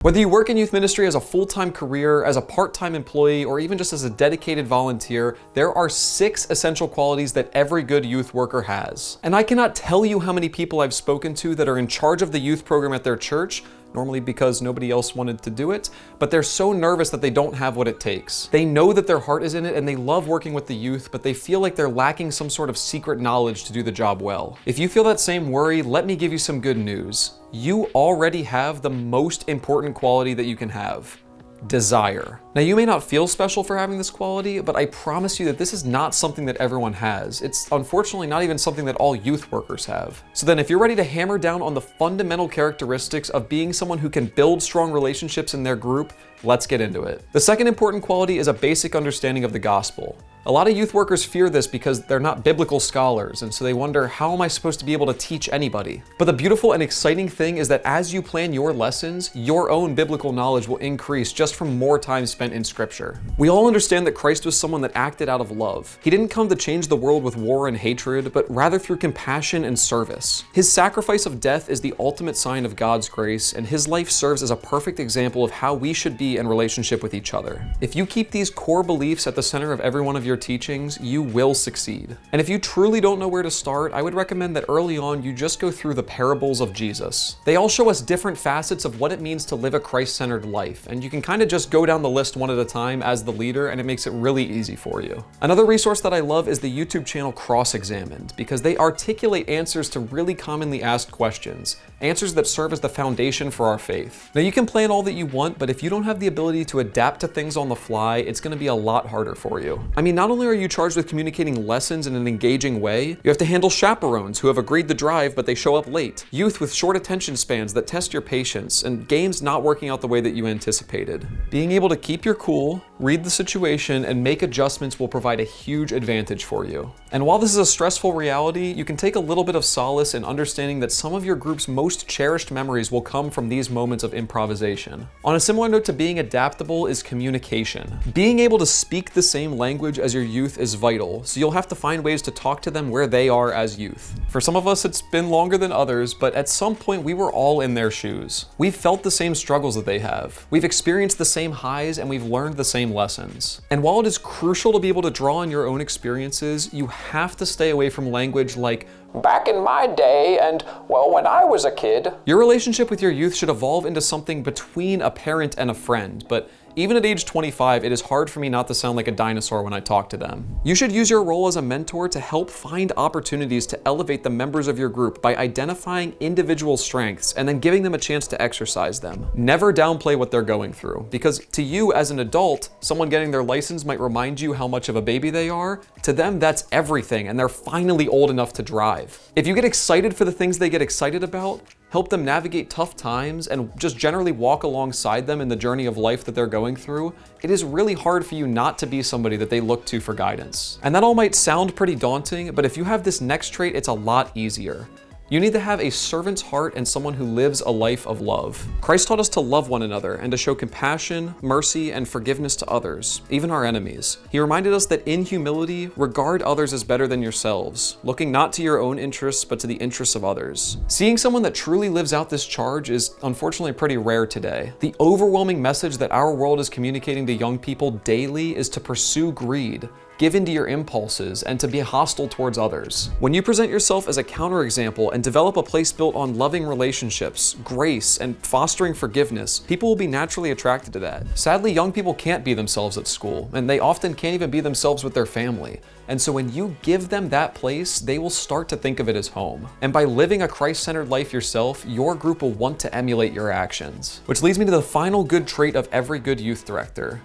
Whether you work in youth ministry as a full-time career, as a part-time employee, or even just as a dedicated volunteer, there are 6 essential qualities that every good youth worker has. And I cannot tell you how many people I've spoken to that are in charge of the youth program at their church, normally because nobody else wanted to do it, but they're so nervous that they don't have what it takes. They know that their heart is in it and they love working with the youth, but they feel like they're lacking some sort of secret knowledge to do the job well. If you feel that same worry, let me give you some good news. You already have the most important quality that you can have: desire. Now, you may not feel special for having this quality, but I promise you that this is not something that everyone has. It's unfortunately not even something that all youth workers have. So then, if you're ready to hammer down on the fundamental characteristics of being someone who can build strong relationships in their group, let's get into it. The second important quality is a basic understanding of the gospel. A lot of youth workers fear this because they're not biblical scholars, and so they wonder, how am I supposed to be able to teach anybody? But the beautiful and exciting thing is that as you plan your lessons, your own biblical knowledge will increase just from more time spent in Scripture. We all understand that Christ was someone that acted out of love. He didn't come to change the world with war and hatred, but rather through compassion and service. His sacrifice of death is the ultimate sign of God's grace, and his life serves as a perfect example of how we should be in relationship with each other. If you keep these core beliefs at the center of every one of your teachings, you will succeed. And if you truly don't know where to start, I would recommend that early on you just go through the parables of Jesus. They all show us different facets of what it means to live a Christ-centered life, and you can kind of just go down the list one at a time as the leader, and it makes it really easy for you. Another resource that I love is the YouTube channel Cross-Examined, because they articulate answers to really commonly asked questions, answers that serve as the foundation for our faith. Now, you can plan all that you want, but if you don't have the ability to adapt to things on the fly, it's going to be a lot harder for you. I mean, not only are you charged with communicating lessons in an engaging way, you have to handle chaperones who have agreed to drive but they show up late, youth with short attention spans that test your patience, and games not working out the way that you anticipated. Being able to keep your cool, read the situation, and make adjustments will provide a huge advantage for you. And while this is a stressful reality, you can take a little bit of solace in understanding that some of your group's most cherished memories will come from these moments of improvisation. On a similar note to being adaptable is communication. Being able to speak the same language as your youth is vital, so you'll have to find ways to talk to them where they are as youth. For some of us, it's been longer than others, but at some point we were all in their shoes. We've felt the same struggles that they have. We've experienced the same highs, and we've learned the same lessons. And while it is crucial to be able to draw on your own experiences, you have to stay away from language like, "back in my day," and, "well, when I was a kid." Your relationship with your youth should evolve into something between a parent and a friend, but even at age 25, it is hard for me not to sound like a dinosaur when I talk to them. You should use your role as a mentor to help find opportunities to elevate the members of your group by identifying individual strengths and then giving them a chance to exercise them. Never downplay what they're going through, because to you as an adult, someone getting their license might remind you how much of a baby they are. To them, that's everything, and they're finally old enough to drive. If you get excited for the things they get excited about, help them navigate tough times, and just generally walk alongside them in the journey of life that they're going through, it is really hard for you not to be somebody that they look to for guidance. And that all might sound pretty daunting, but if you have this next trait, it's a lot easier. You need to have a servant's heart and someone who lives a life of love. Christ taught us to love one another and to show compassion, mercy, and forgiveness to others, even our enemies. He reminded us that in humility, regard others as better than yourselves, looking not to your own interests, but to the interests of others. Seeing someone that truly lives out this charge is unfortunately pretty rare today. The overwhelming message that our world is communicating to young people daily is to pursue greed, give in to your impulses, and to be hostile towards others. When you present yourself as a counterexample and develop a place built on loving relationships, grace, and fostering forgiveness, people will be naturally attracted to that. Sadly, young people can't be themselves at school, and they often can't even be themselves with their family. And so when you give them that place, they will start to think of it as home. And by living a Christ-centered life yourself, your group will want to emulate your actions. Which leads me to the final good trait of every good youth director: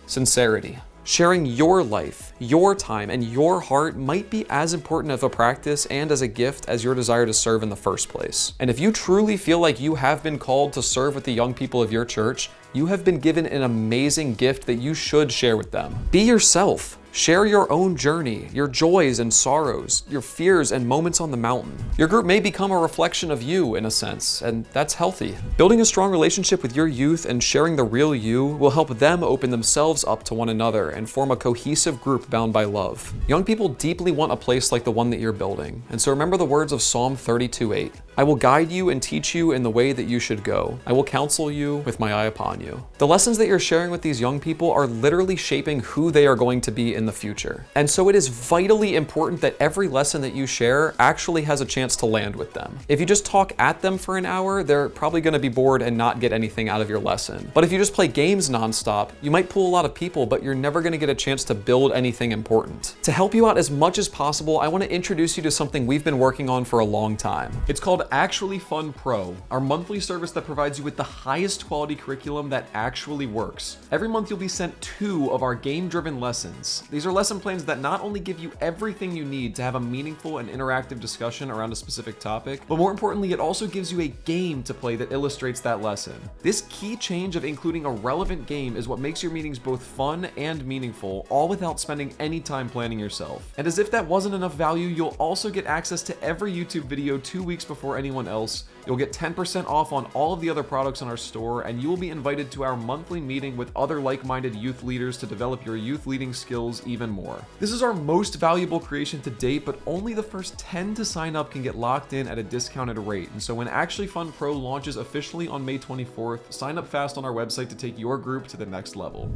sincerity. Sharing your life, your time, and your heart might be as important of a practice and as a gift as your desire to serve in the first place. And if you truly feel like you have been called to serve with the young people of your church, you have been given an amazing gift that you should share with them. Be yourself. Share your own journey, your joys and sorrows, your fears and moments on the mountain. Your group may become a reflection of you in a sense, and that's healthy. Building a strong relationship with your youth and sharing the real you will help them open themselves up to one another and form a cohesive group bound by love. Young people deeply want a place like the one that you're building, and so remember the words of Psalm 32:8. I will guide you and teach you in the way that you should go. I will counsel you with my eye upon you. The lessons that you're sharing with these young people are literally shaping who they are going to be in the future. And so it is vitally important that every lesson that you share actually has a chance to land with them. If you just talk at them for an hour, they're probably going to be bored and not get anything out of your lesson. But if you just play games nonstop, you might pull a lot of people, but you're never going to get a chance to build anything important. To help you out as much as possible, I want to introduce you to something we've been working on for a long time. It's called ActuallyFun Pro, our monthly service that provides you with the highest quality curriculum that actually works. Every month you'll be sent 2 of our game-driven lessons. These are lesson plans that not only give you everything you need to have a meaningful and interactive discussion around a specific topic, but more importantly, it also gives you a game to play that illustrates that lesson. This key change of including a relevant game is what makes your meetings both fun and meaningful, all without spending any time planning yourself. And as if that wasn't enough value, you'll also get access to every YouTube video 2 weeks before anyone else. You'll get 10% off on all of the other products in our store, and you will be invited to our monthly meeting with other like-minded youth leaders to develop your youth leading skills even more. This is our most valuable creation to date, but only the first 10 to sign up can get locked in at a discounted rate. And so when ActuallyFun Pro launches officially on May 24th, sign up fast on our website to take your group to the next level.